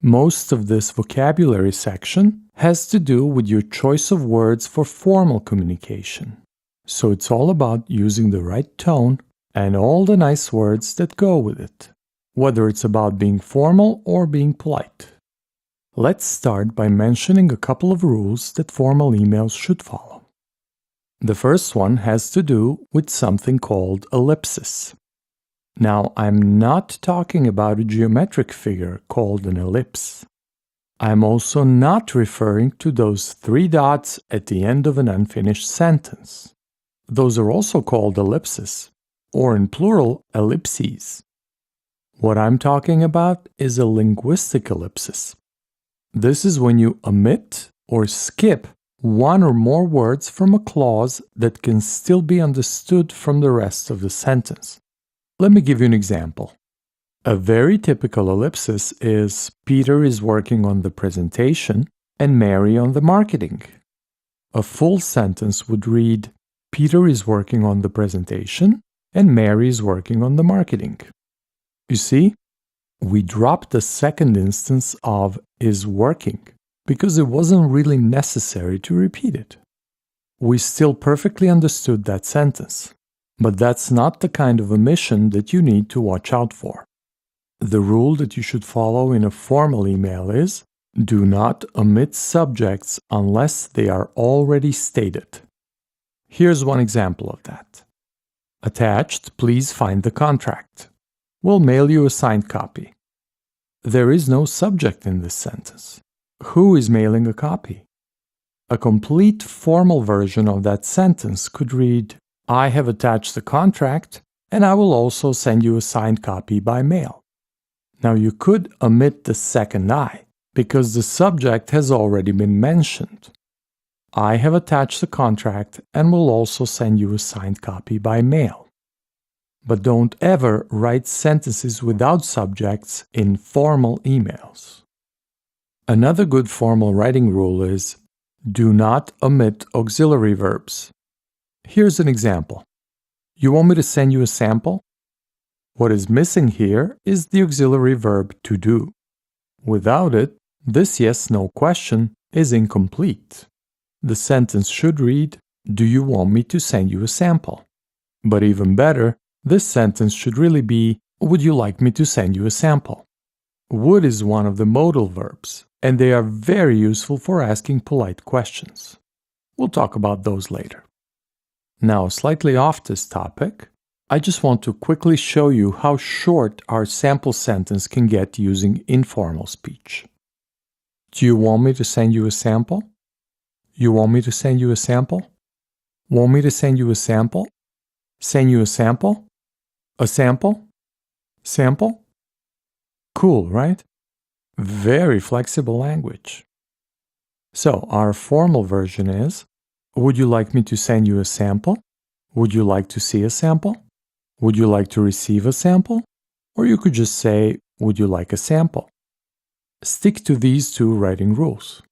Most of this vocabulary section has to do with your choice of words for formal communication. So it's all about using the right tone and all the nice words that go with it, whether it's about being formal or being polite. Let's start by mentioning a couple of rules that formal emails should follow. The first one has to do with something called ellipsis. Now, I'm not talking about a geometric figure called an ellipse. I'm also not referring to those 3 dots at the end of an unfinished sentence. Those are also called ellipses, or in plural, ellipses. What I'm talking about is a linguistic ellipsis. This is when you omit or skip one or more words from a clause that can still be understood from the rest of the sentence. Let me give you an example. A very typical ellipsis is Peter is working on the presentation and Mary on the marketing. A full sentence would read, Peter is working on the presentation and Mary is working on the marketing. You see, we dropped the second instance of is working because it wasn't really necessary to repeat it. We still perfectly understood that sentence. But that's not the kind of omission that you need to watch out for. The rule that you should follow in a formal email is, do not omit subjects unless they are already stated. Here's one example of that. Attached, please find the contract. We'll mail you a signed copy. There is no subject in this sentence. Who is mailing a copy? A complete formal version of that sentence could read, I have attached the contract, and I will also send you a signed copy by mail. Now you could omit the second I, because the subject has already been mentioned. I have attached the contract and will also send you a signed copy by mail. But don't ever write sentences without subjects in formal emails. Another good formal writing rule is, do not omit auxiliary verbs. Here's an example. You want me to send you a sample? What is missing here is the auxiliary verb to do. Without it, this yes/no question is incomplete. The sentence should read, do you want me to send you a sample? But even better, this sentence should really be, would you like me to send you a sample? Would is one of the modal verbs, and they are very useful for asking polite questions. We'll talk about those later. Now, slightly off this topic, I just want to quickly show you how short our sample sentence can get using informal speech. Do you want me to send you a sample? You want me to send you a sample? Want me to send you a sample? Send you a sample? A sample? Sample? Cool, right? Very flexible language. So, our formal version is, would you like me to send you a sample? Would you like to see a sample? Would you like to receive a sample? Or you could just say, would you like a sample? Stick to these 2 writing rules.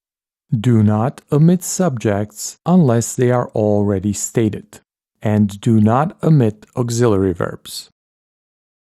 Do not omit subjects unless they are already stated. And do not omit auxiliary verbs.